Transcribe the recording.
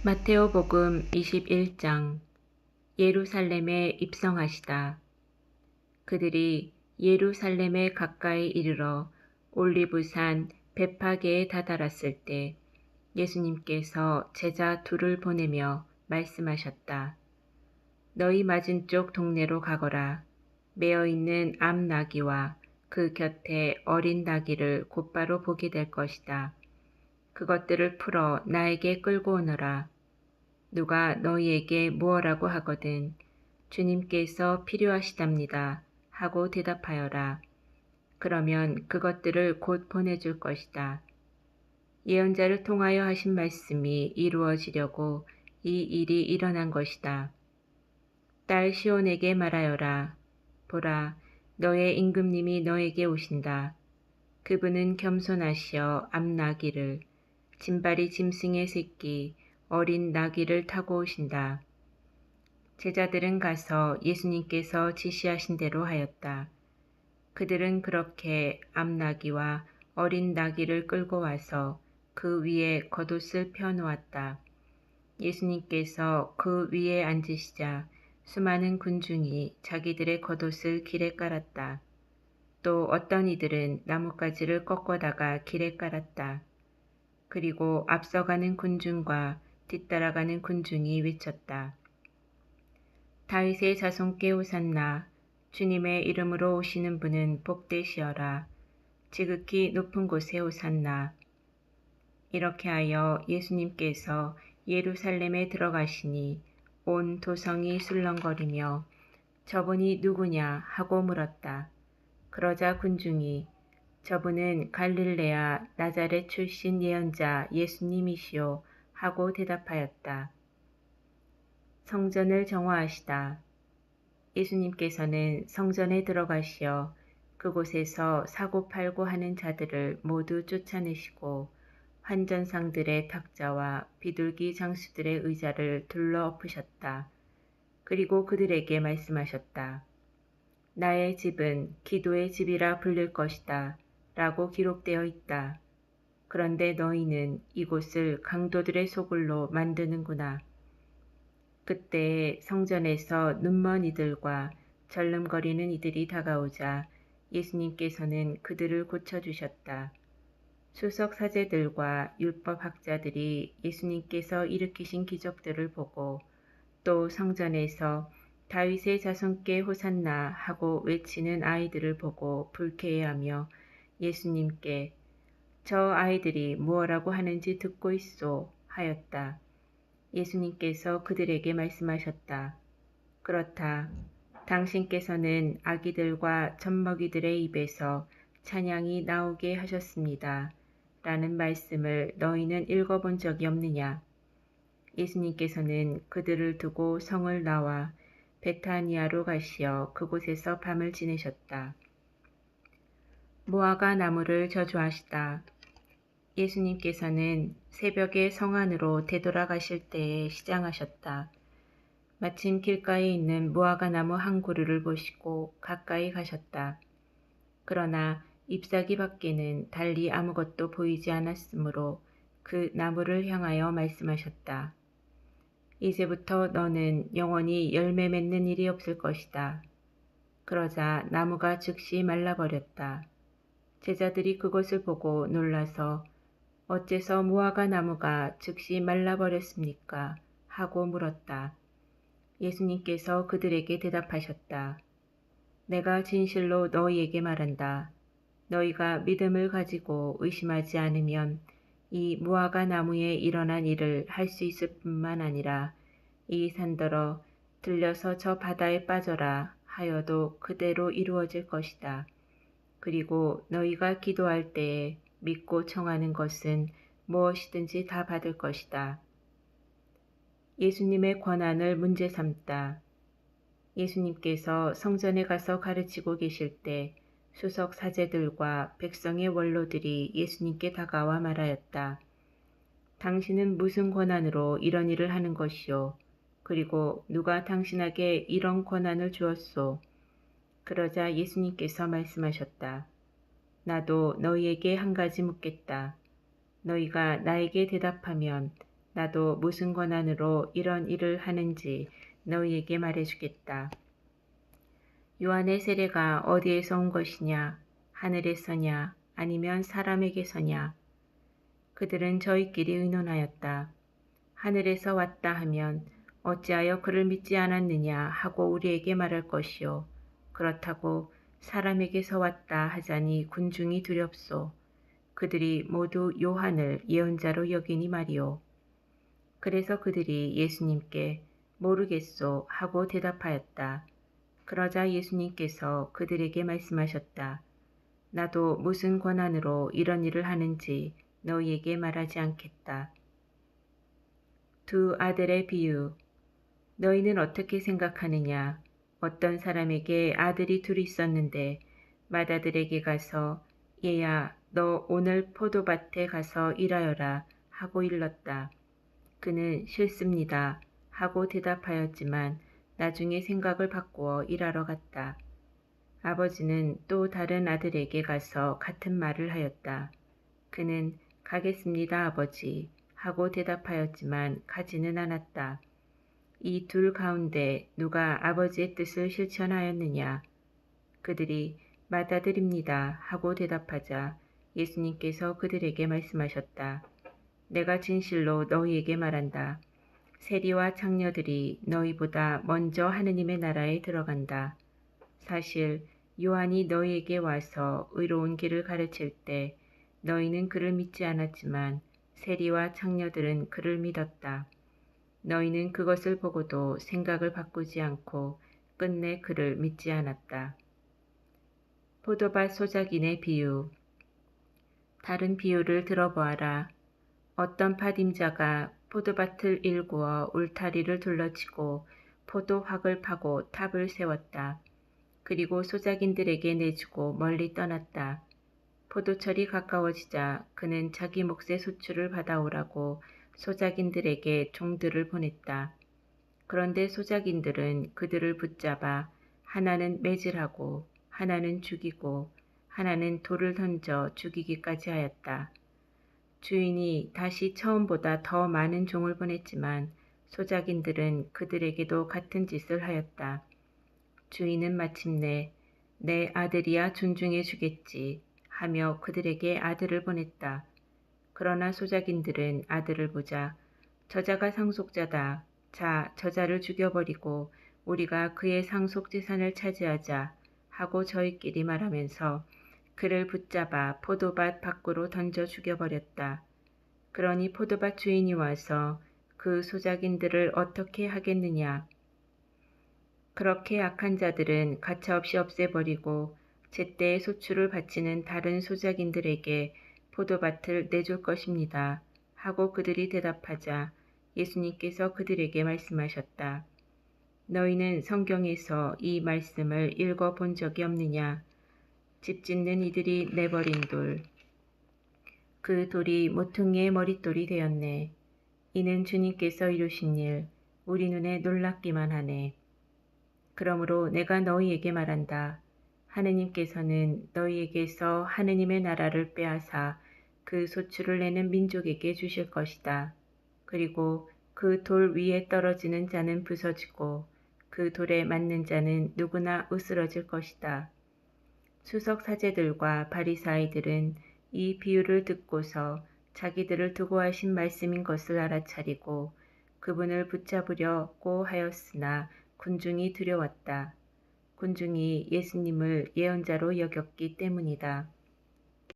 마테오복음 21장. 예루살렘에 입성하시다. 그들이 예루살렘에 가까이 이르러 올리브산 베파게에 다다랐을 때 예수님께서 제자 둘을 보내며 말씀하셨다. 너희 맞은쪽 동네로 가거라. 매어있는 암 나귀와 그 곁에 어린 나귀를 곧바로 보게 될 것이다. 그것들을 풀어 나에게 끌고 오너라. 누가 너희에게 무엇라고 하거든 주님께서 필요하시답니다 하고 대답하여라. 그러면 그것들을 곧 보내줄 것이다. 예언자를 통하여 하신 말씀이 이루어지려고 이 일이 일어난 것이다. 딸 시온에게 말하여라. 보라, 너의 임금님이 너에게 오신다. 그분은 겸손하시어 암나귀를, 짐발이 짐승의 새끼, 어린 나귀를 타고 오신다. 제자들은 가서 예수님께서 지시하신 대로 하였다. 그들은 그렇게 암나귀와 어린 나귀를 끌고 와서 그 위에 겉옷을 펴놓았다. 예수님께서 그 위에 앉으시자 수많은 군중이 자기들의 겉옷을 길에 깔았다. 또 어떤 이들은 나뭇가지를 꺾어다가 길에 깔았다. 그리고 앞서가는 군중과 뒤따라가는 군중이 외쳤다. 다윗의 자손께 호산나. 주님의 이름으로 오시는 분은 복되시어라. 지극히 높은 곳에 호산나. 이렇게 하여 예수님께서 예루살렘에 들어가시니 온 도성이 술렁거리며 저분이 누구냐 하고 물었다. 그러자 군중이 저분은 갈릴레아 나자렛 출신 예언자 예수님이시오 하고 대답하였다. 성전을 정화하시다. 예수님께서는 성전에 들어가시어 그곳에서 사고팔고 하는 자들을 모두 쫓아내시고 환전상들의 탁자와 비둘기 장수들의 의자를 둘러 엎으셨다. 그리고 그들에게 말씀하셨다. 나의 집은 기도의 집이라 불릴 것이다 라고 기록되어 있다. 그런데 너희는 이곳을 강도들의 소굴로 만드는구나. 그때 성전에서 눈먼 이들과 절름거리는 이들이 다가오자 예수님께서는 그들을 고쳐주셨다. 수석 사제들과 율법학자들이 예수님께서 일으키신 기적들을 보고 또 성전에서 다윗의 자손께 호산나 하고 외치는 아이들을 보고 불쾌해하며 예수님께 저 아이들이 무엇라고 하는지 듣고 있소 하였다. 예수님께서 그들에게 말씀하셨다. 그렇다. 당신께서는 아기들과 젖먹이들의 입에서 찬양이 나오게 하셨습니다. 라는 말씀을 너희는 읽어본 적이 없느냐? 예수님께서는 그들을 두고 성을 나와 베타니아로 가시어 그곳에서 밤을 지내셨다. 무화과 나무를 저주하시다. 예수님께서는 새벽에 성 안으로 되돌아가실 때에 시장하셨다. 마침 길가에 있는 무화과 나무 한 그루를 보시고 가까이 가셨다. 그러나 잎사귀 밖에는 달리 아무것도 보이지 않았으므로 그 나무를 향하여 말씀하셨다. 이제부터 너는 영원히 열매 맺는 일이 없을 것이다. 그러자 나무가 즉시 말라버렸다. 제자들이 그것을 보고 놀라서 어째서 무화과 나무가 즉시 말라버렸습니까? 하고 물었다. 예수님께서 그들에게 대답하셨다. 내가 진실로 너희에게 말한다. 너희가 믿음을 가지고 의심하지 않으면 이 무화과 나무에 일어난 일을 할 수 있을 뿐만 아니라 이 산더러 들려서 저 바다에 빠져라 하여도 그대로 이루어질 것이다. 그리고 너희가 기도할 때에 믿고 청하는 것은 무엇이든지 다 받을 것이다. 예수님의 권한을 문제 삼다. 예수님께서 성전에 가서 가르치고 계실 때 수석 사제들과 백성의 원로들이 예수님께 다가와 말하였다. 당신은 무슨 권한으로 이런 일을 하는 것이오? 그리고 누가 당신에게 이런 권한을 주었소? 그러자 예수님께서 말씀하셨다. 나도 너희에게 한 가지 묻겠다. 너희가 나에게 대답하면 나도 무슨 권한으로 이런 일을 하는지 너희에게 말해주겠다. 요한의 세례가 어디에서 온 것이냐? 하늘에서냐? 아니면 사람에게서냐? 그들은 저희끼리 의논하였다. 하늘에서 왔다 하면 어찌하여 그를 믿지 않았느냐 하고 우리에게 말할 것이요. 그렇다고 사람에게서 왔다 하자니 군중이 두렵소. 그들이 모두 요한을 예언자로 여기니 말이요. 그래서 그들이 예수님께 모르겠소 하고 대답하였다. 그러자 예수님께서 그들에게 말씀하셨다. 나도 무슨 권한으로 이런 일을 하는지 너희에게 말하지 않겠다. 두 아들의 비유. 너희는 어떻게 생각하느냐? 어떤 사람에게 아들이 둘이 있었는데 맏아들에게 가서 얘야 너 오늘 포도밭에 가서 일하여라 하고 일렀다. 그는 싫습니다 하고 대답하였지만 나중에 생각을 바꾸어 일하러 갔다. 아버지는 또 다른 아들에게 가서 같은 말을 하였다. 그는 가겠습니다 아버지 하고 대답하였지만 가지는 않았다. 이 둘 가운데 누가 아버지의 뜻을 실천하였느냐? 그들이 맏아들입니다 하고 대답하자 예수님께서 그들에게 말씀하셨다. 내가 진실로 너희에게 말한다. 세리와 창녀들이 너희보다 먼저 하느님의 나라에 들어간다. 사실 요한이 너희에게 와서 의로운 길을 가르칠 때 너희는 그를 믿지 않았지만 세리와 창녀들은 그를 믿었다. 너희는 그것을 보고도 생각을 바꾸지 않고 끝내 그를 믿지 않았다. 포도밭 소작인의 비유. 다른 비유를 들어보아라. 어떤 파임자가 포도밭을 일구어 울타리를 둘러치고 포도확을 파고 탑을 세웠다. 그리고 소작인들에게 내주고 멀리 떠났다. 포도철이 가까워지자 그는 자기 몫의 소출을 받아오라고 소작인들에게 종들을 보냈다. 그런데 소작인들은 그들을 붙잡아 하나는 매질하고 하나는 죽이고 하나는 돌을 던져 죽이기까지 하였다. 주인이 다시 처음보다 더 많은 종을 보냈지만 소작인들은 그들에게도 같은 짓을 하였다. 주인은 마침내 내 아들이야 존중해 주겠지 하며 그들에게 아들을 보냈다. 그러나 소작인들은 아들을 보자 저자가 상속자다. 자, 저자를 죽여버리고 우리가 그의 상속 재산을 차지하자 하고 저희끼리 말하면서 그를 붙잡아 포도밭 밖으로 던져 죽여버렸다. 그러니 포도밭 주인이 와서 그 소작인들을 어떻게 하겠느냐. 그렇게 악한 자들은 가차없이 없애버리고 제때의 소출을 바치는 다른 소작인들에게 포도밭을 내줄 것입니다. 하고 그들이 대답하자 예수님께서 그들에게 말씀하셨다. 너희는 성경에서 이 말씀을 읽어본 적이 없느냐? 집 짓는 이들이 내버린 돌. 그 돌이 모퉁이의 머릿돌이 되었네. 이는 주님께서 이루신 일, 우리 눈에 놀랍기만 하네. 그러므로 내가 너희에게 말한다. 하느님께서는 너희에게서 하느님의 나라를 빼앗아 그 소출을 내는 민족에게 주실 것이다. 그리고 그 돌 위에 떨어지는 자는 부서지고 그 돌에 맞는 자는 누구나 으스러질 것이다. 수석 사제들과 바리사이들은 이 비유를 듣고서 자기들을 두고 하신 말씀인 것을 알아차리고 그분을 붙잡으려고 하였으나 군중이 두려웠다. 군중이 예수님을 예언자로 여겼기 때문이다.